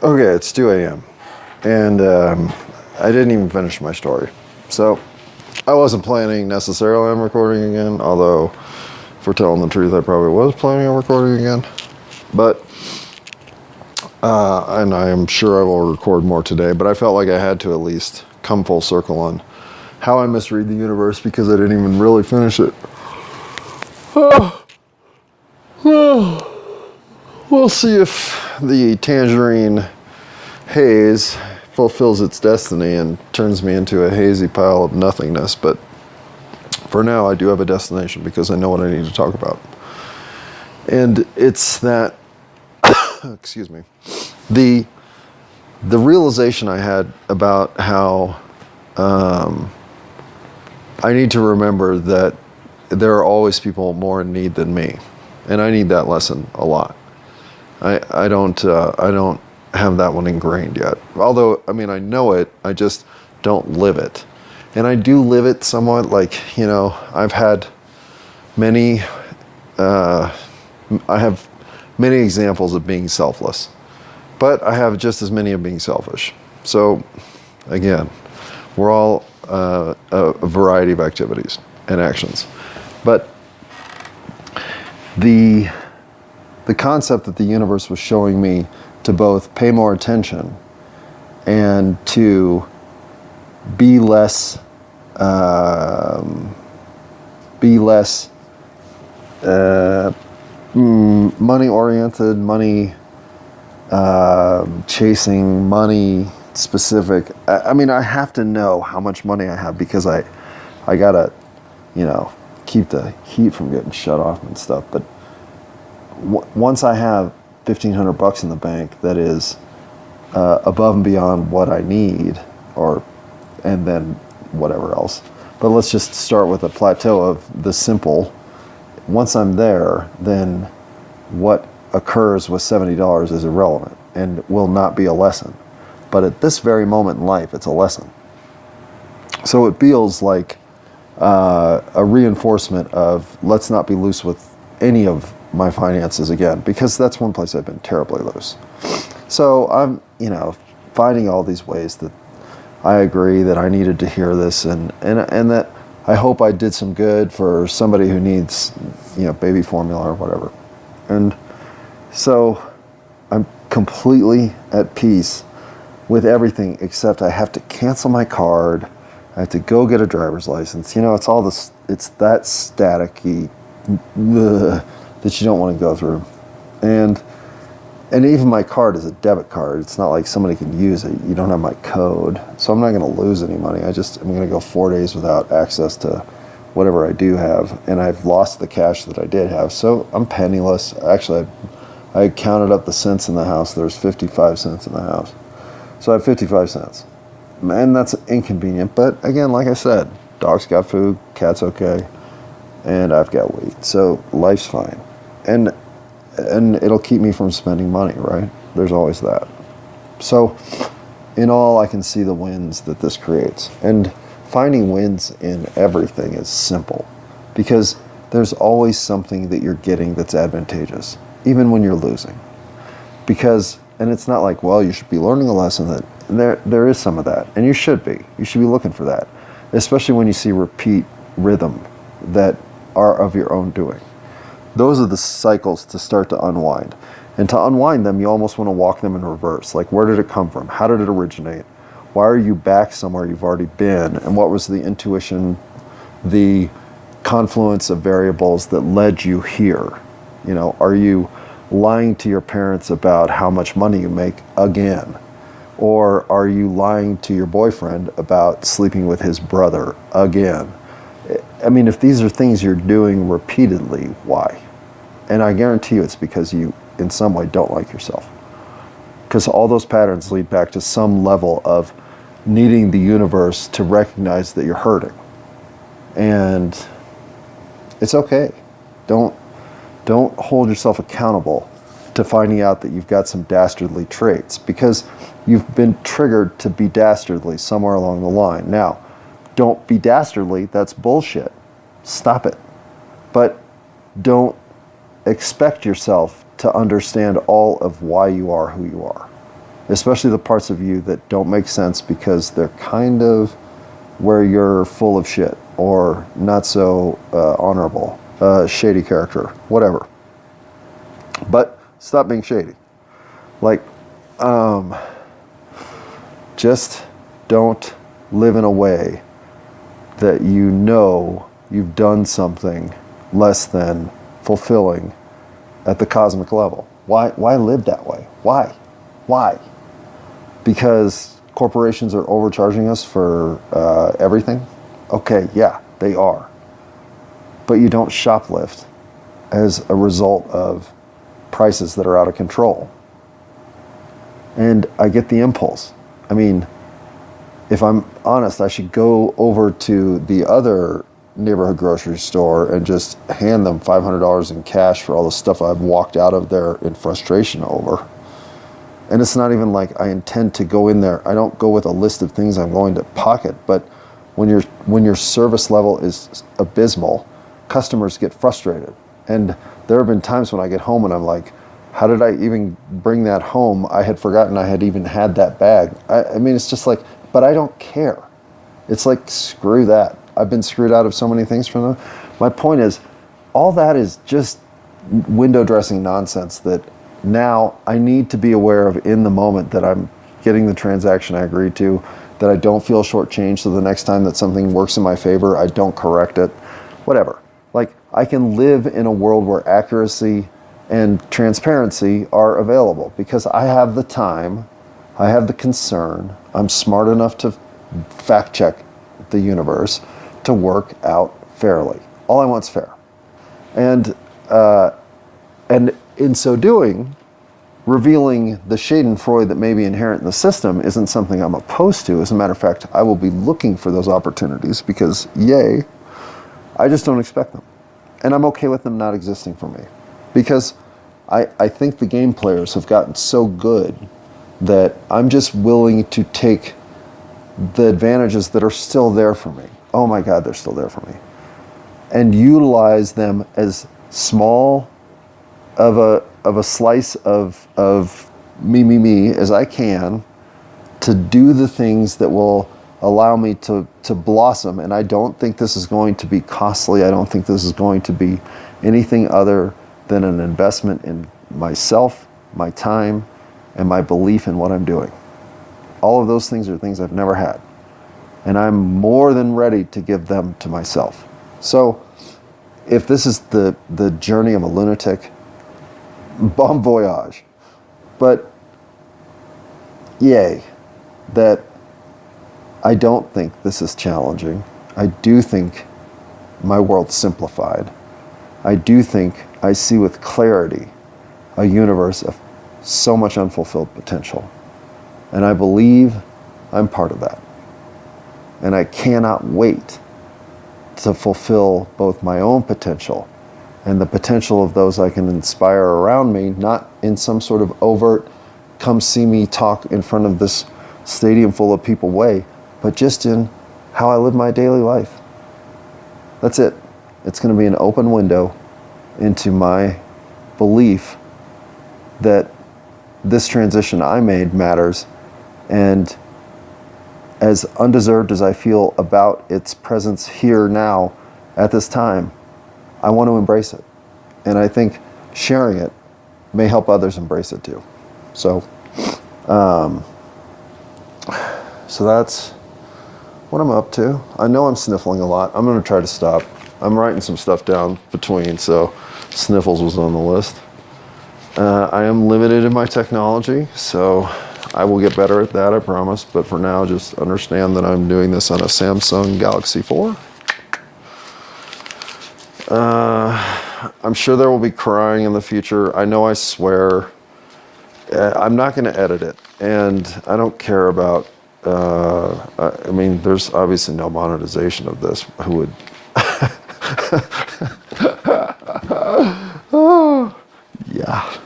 Okay, it's 2 a.m. and I didn't even finish my story. So I wasn't planning necessarily on recording again, although for telling the truth, I probably was planning on recording again. But, and I am sure I will record more today, but I felt like I had to at least come full circle on how I misread the universe because I didn't even really finish it. We'll see if the tangerine haze fulfills its destiny and turns me into a hazy pile of nothingness. But for now, I do have a destination because I know what I need to talk about. And it's that, excuse me, the realization I had about how I need to remember that there are always people more in need than me. And I need that lesson a lot. I don't have that one ingrained yet. Although, I mean, I know it, I just don't live it. And I do live it somewhat, like, you know, I've had many, I have many examples of being selfless, but I have just as many of being selfish. So, again, we're all a variety of activities and actions. But the concept that the universe was showing me to both pay more attention and to be less money oriented, money chasing, money specific. I mean, I have to know how much money I have because I gotta, you know, keep the heat from getting shut off and stuff. But once I have $1,500 in the bank, that is above and beyond what I need, and then whatever else. But let's just start with a plateau of the simple. Once I'm there, then what occurs with $70 is irrelevant and will not be a lesson. But at this very moment in life, it's a lesson. So it feels like a reinforcement of let's not be loose with any of my finances again, because that's one place I've been terribly loose. So I'm, you know, finding all these ways that I agree that I needed to hear this, and that I hope I did some good for somebody who needs, you know, baby formula or whatever. And so I'm completely at peace with everything except I have to cancel my card. I have to go get a driver's license. You know, it's all this, it's that staticky that you don't want to go through. And even my card is a debit card. It's not like somebody can use it. You don't have my code. So I'm not going to lose any money. I'm going to go 4 days without access to whatever I do have. And I've lost the cash that I did have. So I'm penniless. Actually, I counted up the cents in the house. There's 55 cents in the house. So I have 55 cents. And that's inconvenient. But again, like I said, dog's got food, cat's okay, and I've got weight. So life's fine. And it'll keep me from spending money, right? There's always that. So in all, I can see the wins that this creates. And finding wins in everything is simple because there's always something that you're getting that's advantageous, even when you're losing. Because, and it's not like, well, you should be learning a lesson. That there is some of that, and you should be. You should be looking for that, especially when you see repeat rhythm that are of your own doing. Those are the cycles to start to unwind. And to unwind them, you almost want to walk them in reverse. Like, where did it come from? How did it originate? Why are you back somewhere you've already been? And what was the intuition, the confluence of variables that led you here? You know, are you lying to your parents about how much money you make again? Or are you lying to your boyfriend about sleeping with his brother again? I mean, if these are things you're doing repeatedly, why? And I guarantee you it's because you, in some way, don't like yourself. Because all those patterns lead back to some level of needing the universe to recognize that you're hurting. And it's okay. Don't hold yourself accountable to finding out that you've got some dastardly traits, because you've been triggered to be dastardly somewhere along the line. Now, don't be dastardly. That's bullshit. Stop it. But don't expect yourself to understand all of why you are who you are. especially the parts of you that don't make sense because they're kind of where you're full of shit or not so honorable, shady character, whatever. But stop being shady. Like, just don't live in a way that you know you've done something less than fulfilling at the cosmic level. Why live that way? Why? Because corporations are overcharging us for everything? Okay, yeah, they are. But you don't shoplift as a result of prices that are out of control. And I get the impulse. I mean, if I'm honest, I should go over to the other neighborhood grocery store and just hand them $500 in cash for all the stuff I've walked out of there in frustration over. And it's not even like I intend to go in there. I don't go with a list of things I'm going to pocket, but when your service level is abysmal, customers get frustrated. And there have been times when I get home and I'm like, how did I even bring that home? I had forgotten I had even had that bag. I mean, it's just like, but I don't care. It's like, screw that. I've been screwed out of so many things from them. My point is, all that is just window dressing nonsense that now I need to be aware of in the moment that I'm getting the transaction I agreed to, that I don't feel shortchanged, so the next time that something works in my favor, I don't correct it. Whatever. Like, I can live in a world where accuracy and transparency are available because I have the time, I have the concern, I'm smart enough to fact check the universe to work out fairly. All I want is fair. And in so doing, revealing the schadenfreude that may be inherent in the system isn't something I'm opposed to. As a matter of fact, I will be looking for those opportunities because, yay, I just don't expect them. And I'm okay with them not existing for me. Because I think the game players have gotten so good that I'm just willing to take the advantages that are still there for me. Oh my God, they're still there for me. And utilize them as small of a slice of me as I can to do the things that will allow me to blossom. And I don't think this is going to be costly. I don't think this is going to be anything other than an investment in myself, my time, and my belief in what I'm doing. All of those things are things I've never had. And I'm more than ready to give them to myself. So if this is the journey of a lunatic, bon voyage. But yay, that I don't think this is challenging. I do think my world's simplified. I do think I see with clarity a universe of so much unfulfilled potential. And I believe I'm part of that. And I cannot wait to fulfill both my own potential and the potential of those I can inspire around me, not in some sort of overt, come see me talk in front of this stadium full of people way, but just in how I live my daily life. That's it. It's going to be an open window into my belief that this transition I made matters, and as undeserved as I feel about its presence here now at this time, I want to embrace it. And I think sharing it may help others embrace it too. So that's what I'm up to. I know I'm sniffling a lot. I'm going to try to stop. I'm writing some stuff down between, so sniffles was on the list. I am limited in my technology, so I will get better at that, I promise. But for now, just understand that I'm doing this on a Samsung Galaxy 4. I'm sure there will be crying in the future. I know I swear. I'm not going to edit it. And I don't care about, I mean, there's obviously no monetization of this. Who would? Oh, yeah,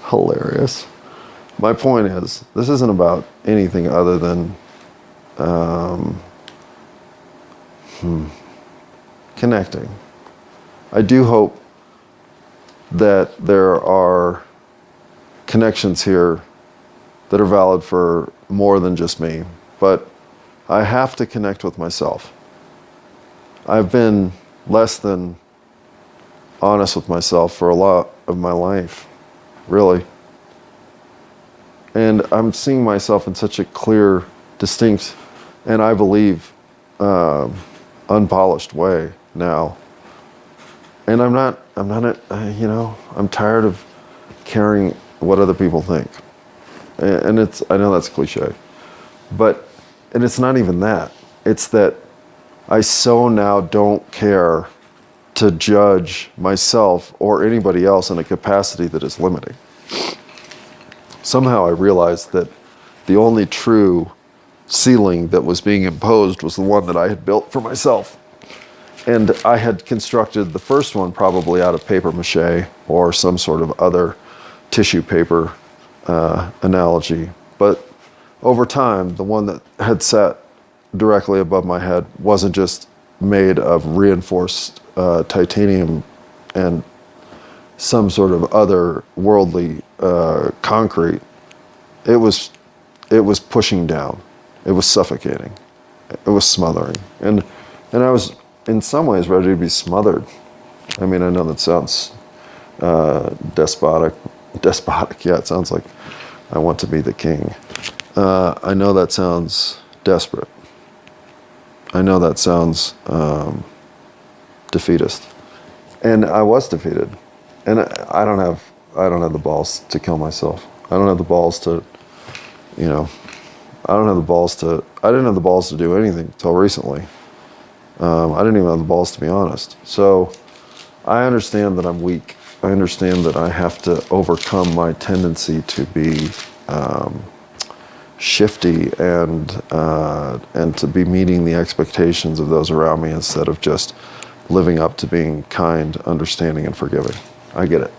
hilarious. My point is, this isn't about anything other than connecting. I do hope that there are connections here that are valid for more than just me, but I have to connect with myself. I've been less than honest with myself for a lot of my life, really. And I'm seeing myself in such a clear, distinct, and I believe unpolished way now. And I'm tired of caring what other people think. And I know that's cliche, and it's not even that. It's that I so now don't care to judge myself or anybody else in a capacity that is limiting. Somehow I realized that the only true ceiling that was being imposed was the one that I had built for myself. And I had constructed the first one probably out of paper mache or some sort of other tissue paper analogy. But over time, the one that had sat directly above my head wasn't just made of reinforced titanium and some sort of other worldly concrete. It was pushing down. It was suffocating. It was smothering. And I was in some ways ready to be smothered. I mean, I know that sounds despotic. Yeah, it sounds like I want to be the king. I know that sounds desperate. I know that sounds defeatist. And I was defeated. And I don't have the balls to kill myself. I don't have the balls to, I didn't have the balls to do anything until recently. I didn't even have the balls to be honest. So I understand that I'm weak. I understand that I have to overcome my tendency to be shifty and to be meeting the expectations of those around me instead of just living up to being kind, understanding, and forgiving. I get it.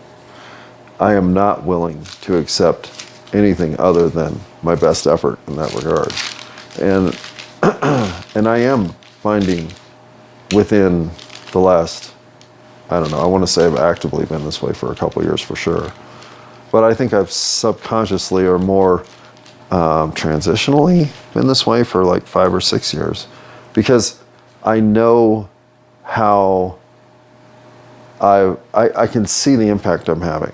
I am not willing to accept anything other than my best effort in that regard. And I am finding within the last, I don't know, I want to say I've actively been this way for a couple of years for sure. But I think I've subconsciously or more transitionally been this way for like 5 or 6 years. Because I know how I can see the impact I'm having.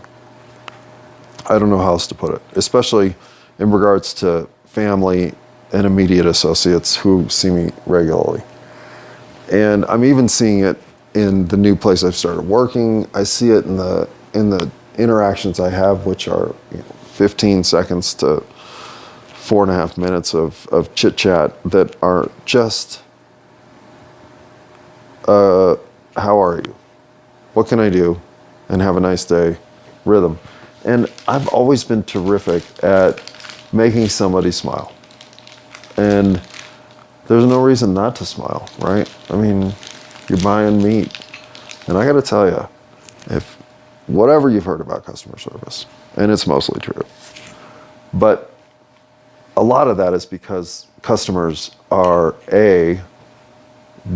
I don't know how else to put it, especially in regards to family and immediate associates who see me regularly. And I'm even seeing it in the new place I've started working. I see it in the interactions I have, which are 15 seconds to 4.5 minutes of chit chat that are just, how are you? What can I do? And have a nice day. Rhythm. And I've always been terrific at making somebody smile. And there's no reason not to smile, right? I mean, you're buying meat. And I got to tell you, if whatever you've heard about customer service, and it's mostly true, but a lot of that is because customers are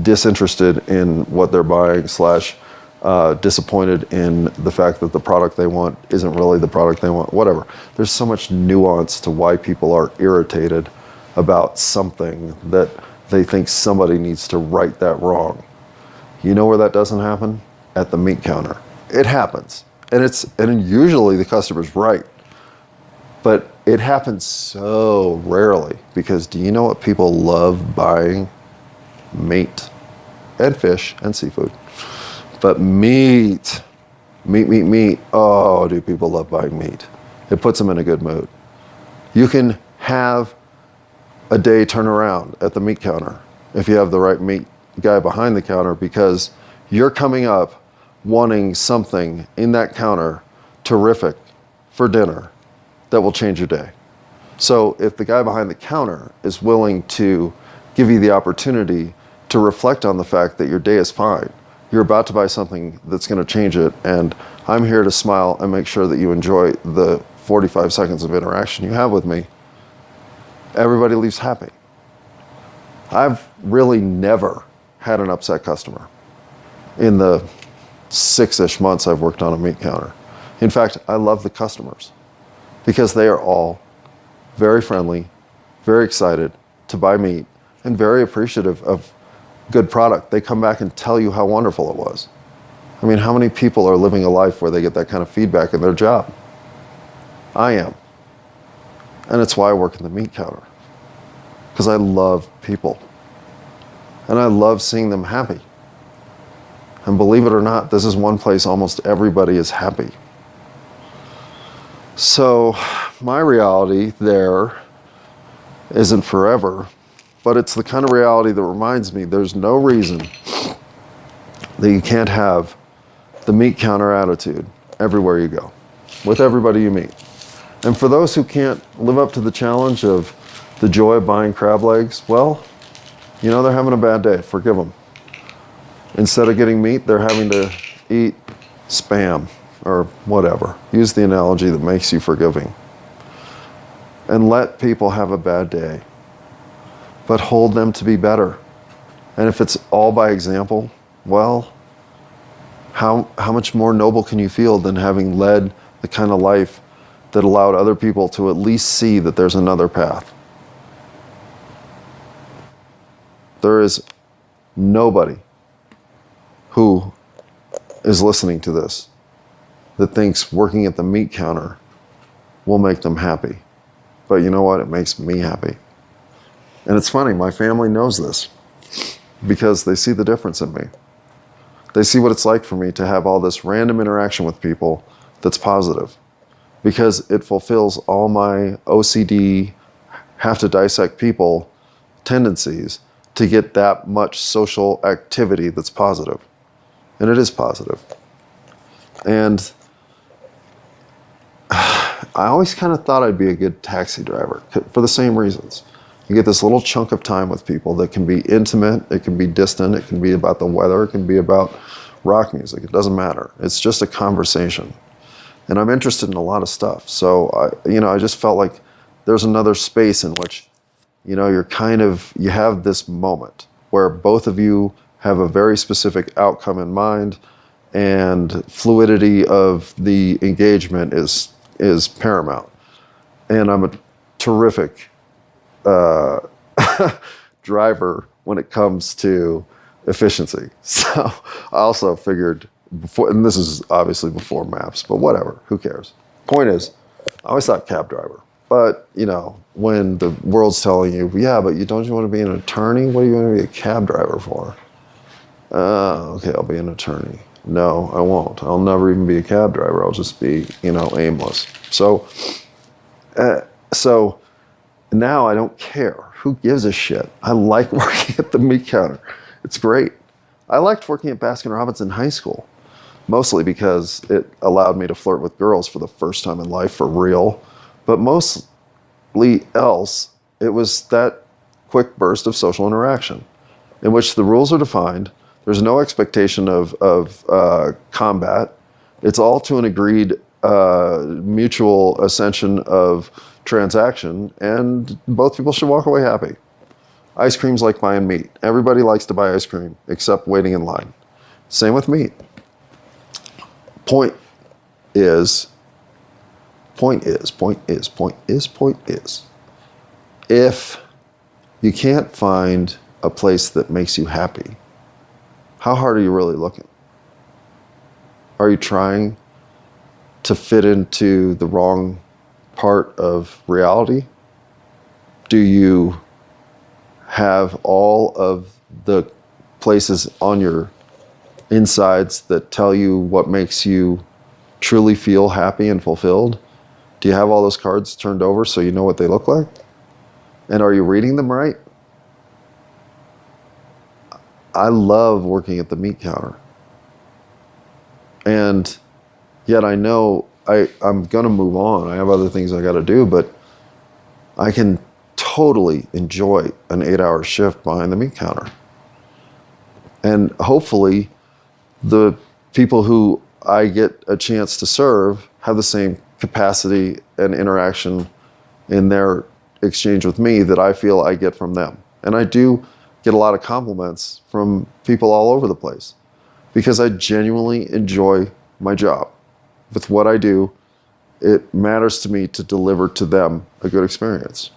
disinterested in what they're buying / disappointed in the fact that the product they want isn't really the product they want, whatever. There's so much nuance to why people are irritated about something that they think somebody needs to right that wrong. You know where that doesn't happen? At the meat counter. It happens. And usually the customer's right. But it happens so rarely because do you know what people love buying? Meat and fish and seafood. But meat. Oh, do people love buying meat. It puts them in a good mood. You can have a day turnaround at the meat counter if you have the right meat guy behind the counter because you're coming up wanting something in that counter terrific for dinner that will change your day. So if the guy behind the counter is willing to give you the opportunity to reflect on the fact that your day is fine, you're about to buy something that's going to change it, and I'm here to smile and make sure that you enjoy the 45 seconds of interaction you have with me, everybody leaves happy. I've really never had an upset customer in the 6-ish months I've worked on a meat counter. In fact, I love the customers because they are all very friendly, very excited to buy meat, and very appreciative of good product. They come back and tell you how wonderful it was. I mean, how many people are living a life where they get that kind of feedback in their job? I am. And it's why I work in the meat counter. Because I love people. And I love seeing them happy. And believe it or not, this is one place almost everybody is happy. So my reality there isn't forever, but it's the kind of reality that reminds me there's no reason that you can't have the meat counter attitude everywhere you go, with everybody you meet. And for those who can't live up to the challenge of the joy of buying crab legs, well, you know, they're having a bad day. Forgive them. Instead of getting meat, they're having to eat Spam or whatever. Use the analogy that makes you forgiving. And let people have a bad day, but hold them to be better. And if it's all by example, well, how much more noble can you feel than having led the kind of life that allowed other people to at least see that there's another path? There is nobody who is listening to this that thinks working at the meat counter will make them happy. But you know what? It makes me happy. And it's funny, my family knows this because they see the difference in me. They see what it's like for me to have all this random interaction with people that's positive, because it fulfills all my OCD, have to dissect people tendencies to get that much social activity that's positive. And it is positive. And I always kind of thought I'd be a good taxi driver for the same reasons. You get this little chunk of time with people that can be intimate, it can be distant, it can be about the weather, it can be about rock music, it doesn't matter. It's just a conversation. And I'm interested in a lot of stuff. So, I just felt like there's another space in which, you have this moment where both of you have a very specific outcome in mind, and fluidity of the engagement is paramount. And I'm a terrific driver when it comes to efficiency. So I also figured before, and this is obviously before maps, but whatever, who cares? Point is, I always thought cab driver. But, when the world's telling you, yeah, but don't you want to be an attorney? What do you want to be a cab driver for? Okay, I'll be an attorney. No, I won't. I'll never even be a cab driver. I'll just be, aimless. So now I don't care. Who gives a shit? I like working at the meat counter. It's great. I liked working at Baskin-Robbins in high school, mostly because it allowed me to flirt with girls for the first time in life for real. But mostly else, it was that quick burst of social interaction in which the rules are defined. There's no expectation of combat. It's all to an agreed mutual ascension of transaction, and both people should walk away happy. Ice cream's like buying meat. Everybody likes to buy ice cream except waiting in line. Same with meat. Point is, if you can't find a place that makes you happy, how hard are you really looking? Are you trying to fit into the wrong part of reality? Do you have all of the places on your insides that tell you what makes you truly feel happy and fulfilled? Do you have all those cards turned over so you know what they look like? And are you reading them right? I love working at the meat counter. And yet I know I'm going to move on. I have other things I got to do, but I can totally enjoy an 8-hour shift behind the meat counter. And hopefully the people who I get a chance to serve have the same capacity and interaction in their exchange with me that I feel I get from them. And I do get a lot of compliments from people all over the place because I genuinely enjoy my job with what I do, it matters to me to deliver to them a good experience.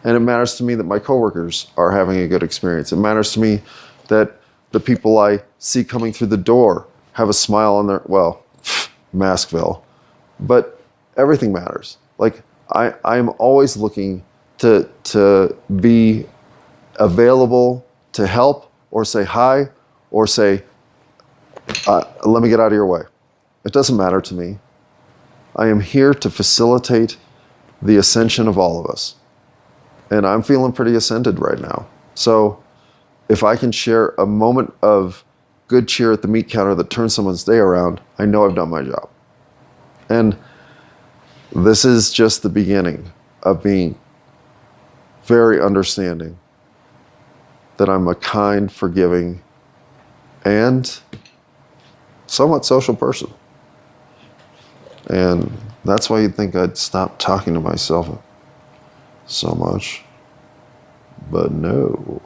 And it matters to me that my coworkers are having a good experience. It matters to me that the people I see coming through the door have a smile on their, well, Maskville. But everything matters. Like, I'm always looking to be available to help or say hi or say, let me get out of your way. It doesn't matter to me. I am here to facilitate the ascension of all of us. And I'm feeling pretty ascended right now. So if I can share a moment of good cheer at the meat counter that turns someone's day around, I know I've done my job. And this is just the beginning of being very understanding that I'm a kind, forgiving, and somewhat social person. And that's why you'd think I'd stop talking to myself so much. But no.